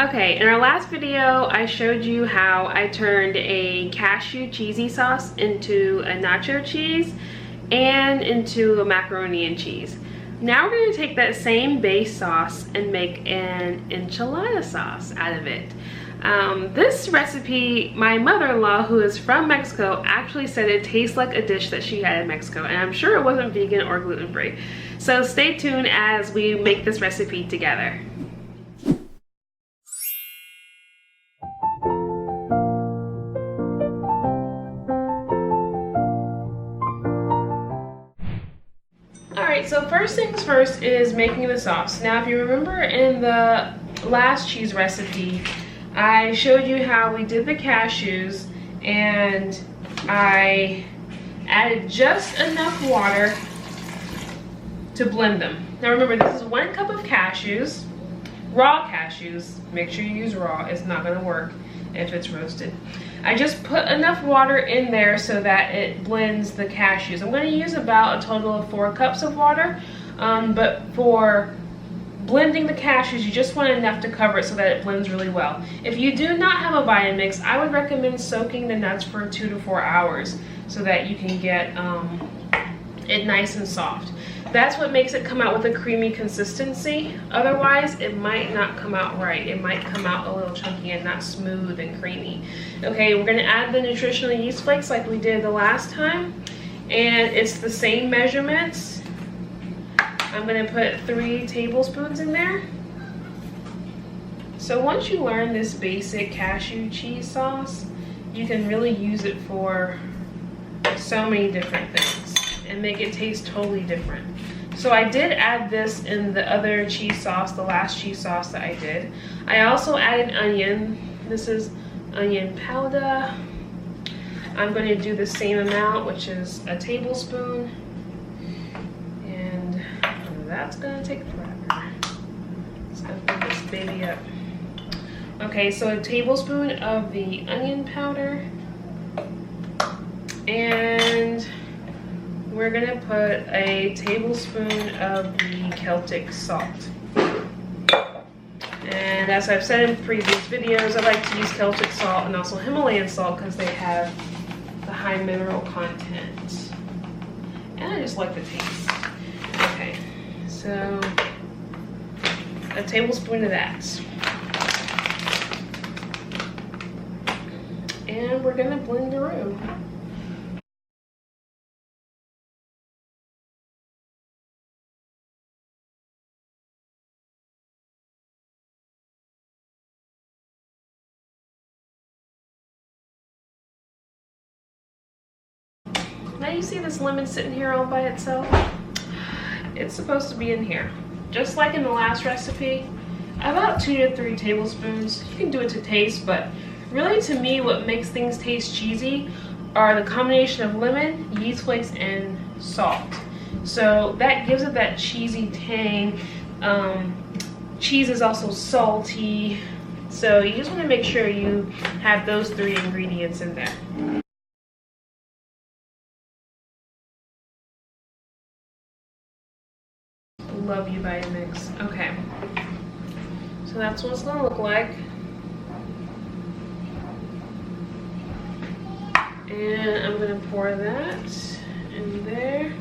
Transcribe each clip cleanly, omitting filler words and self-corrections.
Okay, in our last video, I showed you how I turned a cashew cheesy sauce into a nacho cheese and into a macaroni and cheese. Now we're going to take that same base sauce and make an enchilada sauce out of it. This recipe, my mother-in-law, who is from Mexico, actually said it tastes like a dish that she had in Mexico, and I'm sure it wasn't vegan or gluten-free. So stay tuned as we make this recipe together. So first things first is making the sauce. Now if you remember in the last cheese recipe, I showed you how we did the cashews and I added just enough water to blend them. Now remember, this is 1 cup of cashews, raw cashews. Make sure you use raw, it's not gonna work if it's roasted. I just put enough water in there so that it blends the cashews. I'm going to use about a total of 4 cups of water, but for blending the cashews, you just want enough to cover it so that it blends really well. If you do not have a Vitamix, I would recommend soaking the nuts for 2 to 4 hours so that you can get it nice and soft. That's what makes it come out with a creamy consistency. Otherwise, it might not come out right. It might come out a little chunky and not smooth and creamy. Okay, we're gonna add the nutritional yeast flakes like we did the last time. And it's the same measurements. I'm gonna put 3 tablespoons in there. So once you learn this basic cashew cheese sauce, you can really use it for so many different things and make it taste totally different. So I did add this in the other cheese sauce, the last cheese sauce that I did. I also added onion. This is onion powder. I'm going to do the same amount, which is a tablespoon. And that's going to take forever. Let's open this baby up. Okay, so a tablespoon of the onion powder. And we're gonna put a tablespoon of the Celtic salt. And as I've said in previous videos, I like to use Celtic salt and also Himalayan salt because they have the high mineral content. And I just like the taste. Okay, so a tablespoon of that. And we're gonna blend the roux. Now you see this lemon sitting here all by itself? It's supposed to be in here. Just like in the last recipe, about 2 to 3 tablespoons. You can do it to taste, but really to me what makes things taste cheesy are the combination of lemon, yeast flakes, and salt. So that gives it that cheesy tang. Cheese is also salty. So you just want to make sure you have those 3 ingredients in there. Love you, Vitamix. Okay, so that's what it's gonna look like. And I'm gonna pour that in there.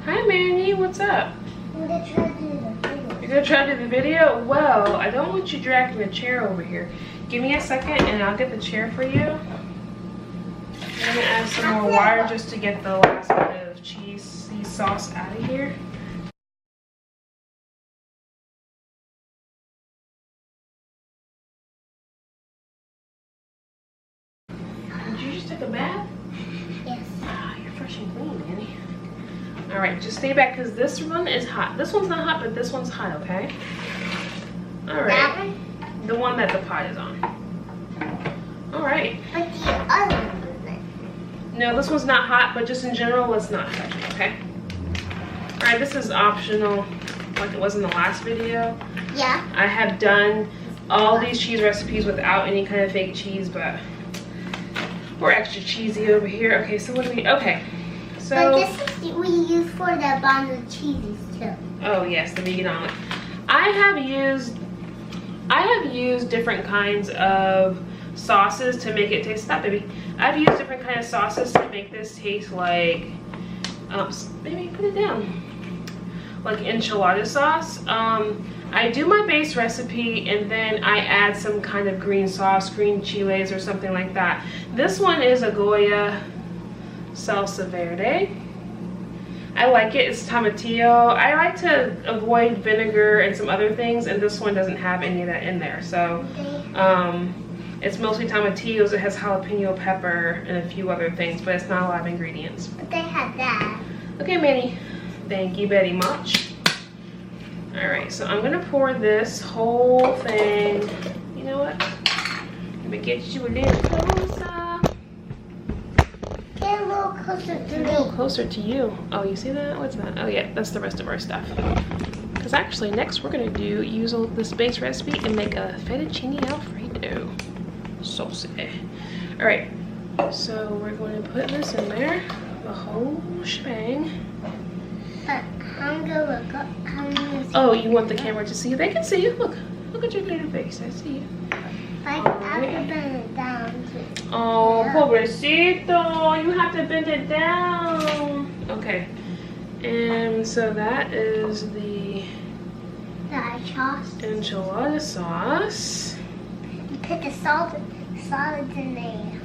Hi, Manny, what's up? I'm gonna try to do the video. You're gonna try to do the video? Well, I don't want you dragging the chair over here. Give me a second and I'll get the chair for you. I'm gonna add some more water just to get the last bit of cheese sauce out of here. Did you just take a bath? Yes. Ah, you're fresh and clean, Manny. All right, just stay back because this one is hot. This one's not hot, but this one's hot, okay? All right. That one? The one that the pot is on. All right. But the other one. No, this one's not hot, but just in general, let's not touch it, okay? All right, this is optional, like it was in the last video. Yeah. I have done all these cheese recipes without any kind of fake cheese, but we're extra cheesy over here. Okay, so what do we, okay. So, but this is we use for the bond of cheeses too. Oh yes, the vegan omelet. I have used I have used different kinds of sauces to make it taste, stop baby. I've used different kinds of sauces to make this taste like, baby, put it down. Like enchilada sauce. I do my base recipe and then I add some kind of green sauce, green chiles or something like that. This one is a Goya salsa verde. I like it, it's tomatillo. I like to avoid vinegar and some other things, and this one doesn't have any of that in there. So it's mostly tomatillos. It has jalapeno pepper and a few other things, but it's not a lot of ingredients. But they have that. Okay, Manny. Thank you very much. All right, so I'm gonna pour this whole thing. You know what? Let me get you a little closer. Get a little closer to A little closer to you. Oh, you see that? What's that? Oh yeah, that's the rest of our stuff. Because actually, next we're gonna use this base recipe and make a fettuccine alfredo sauce. All right, so we're going to put this in there, the whole shebang. But I'm gonna look up. Oh, you want the camera to see you? They can see you. Look at your little face. I see you. I have to bend it down too. Oh, pobrecito, you have to bend it down. Okay, and so that is the enchilada sauce. You put the solids in there.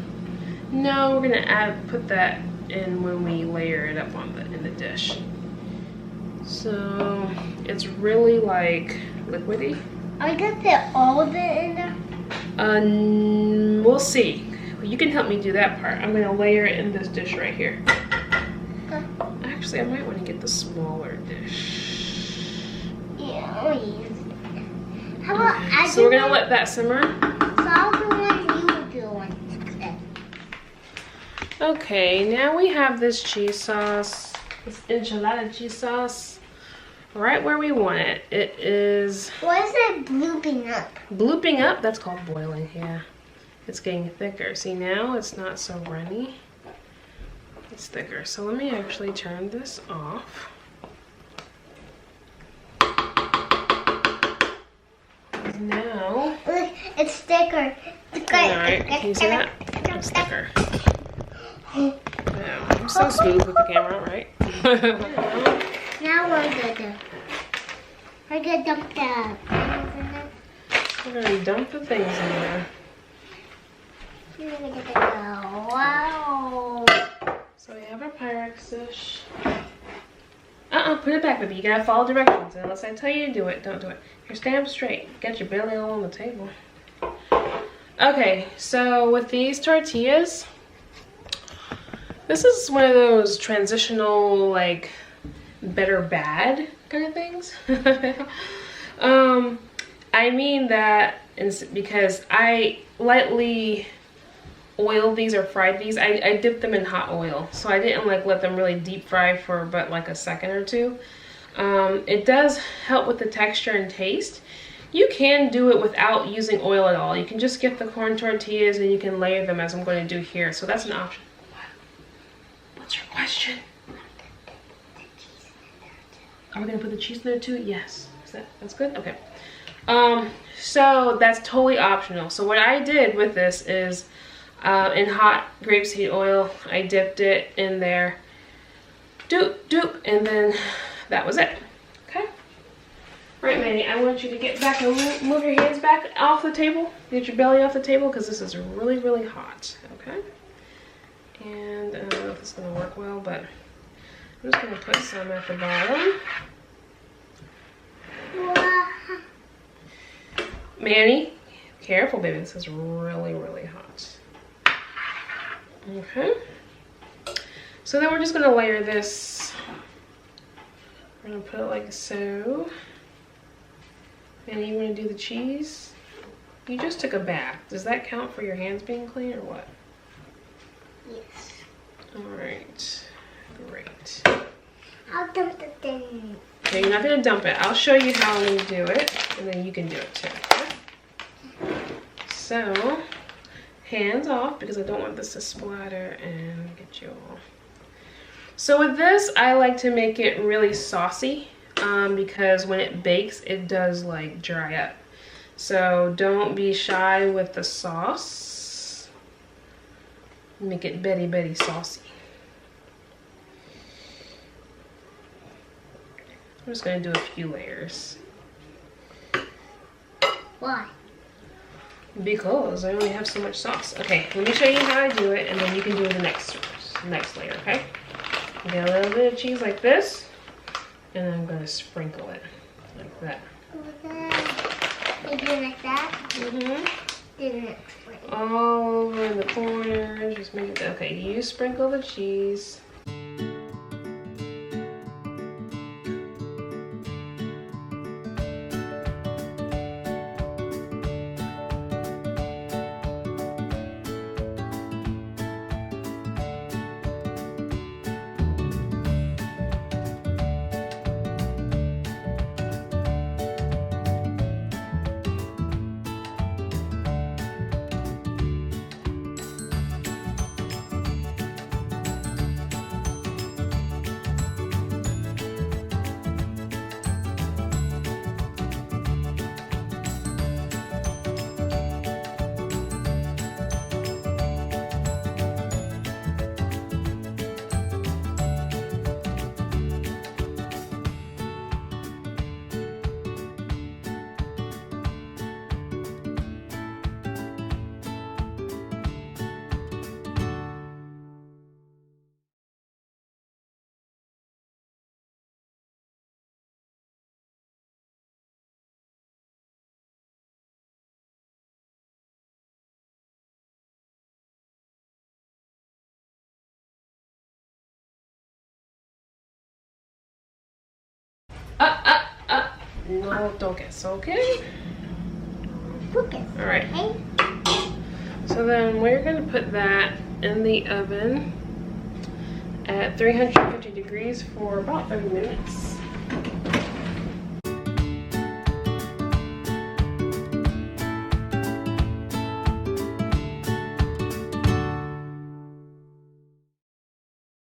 No, we're gonna put that in when we layer it up on in the dish. So it's really like liquidy. Are you gonna put all of it in there? We'll see. You can help me do that part. I'm gonna layer it in this dish right here. Actually, I might want to get the smaller dish. Yeah, I'll use it. How about I so we're gonna let that simmer. So I'll do one, you do one. Okay, now we have this cheese sauce, this enchilada cheese sauce, right where we want it. It is... What is it blooping up? Blooping up? That's called boiling, yeah. It's getting thicker. See, now it's not so runny. It's thicker. So let me actually turn this off. Now... Look, it's thicker. Alright, can you see that? It's thicker. Yeah, I'm so smooth with the camera, right? Now we're gonna dump that. We're gonna dump the things in there. Wow. So we have our Pyrex dish. Put it back, baby. You gotta follow directions. Unless I tell you to do it, don't do it. Here, stand up straight. Get your belly all on the table. Okay, so with these tortillas, this is one of those transitional, like, better bad kind of things. I mean that because I lightly oiled these or fried these. I dipped them in hot oil, so I didn't like let them really deep fry for but like a second or two. It does help with the texture and taste. You can do it without using oil at all. You can just get the corn tortillas and you can layer them as I'm going to do here. So that's an option. What's your question? Are we gonna put the cheese in there too? Yes. That's good? Okay. So that's totally optional. So what I did with this is in hot grapeseed oil, I dipped it in there. Doop, doop, and then that was it. Okay. Right, Manny, I want you to get back and move your hands back off the table. Get your belly off the table because this is really, really hot. Okay. And I don't know if it's gonna work well, but I'm just gonna put some at the bottom. Manny, careful, baby. This is really, really hot. Okay. So then we're just gonna layer this. We're gonna put it like so. And you wanna do the cheese? You just took a bath. Does that count for your hands being clean or what? Yes. All right. Great. I'll dump the thing. Okay, you're not gonna dump it. I'll show you how I'm gonna do it, and then you can do it too. Okay? So, hands off because I don't want this to splatter and get you all. So with this, I like to make it really saucy because when it bakes, it does like dry up. So don't be shy with the sauce. Make it Betty saucy. I'm just gonna do a few layers. Why? Because I only have so much sauce. Okay, let me show you how I do it, and then you can do the next layer, okay? Get a little bit of cheese like this, and then I'm gonna sprinkle it like that. You do it like that? Mm-hmm. Didn't explain. All over in the corners, just make it, okay, you sprinkle the cheese. No toques, okay? Focus. All right. Okay? So then we're gonna put that in the oven at 350 degrees for about 30 minutes.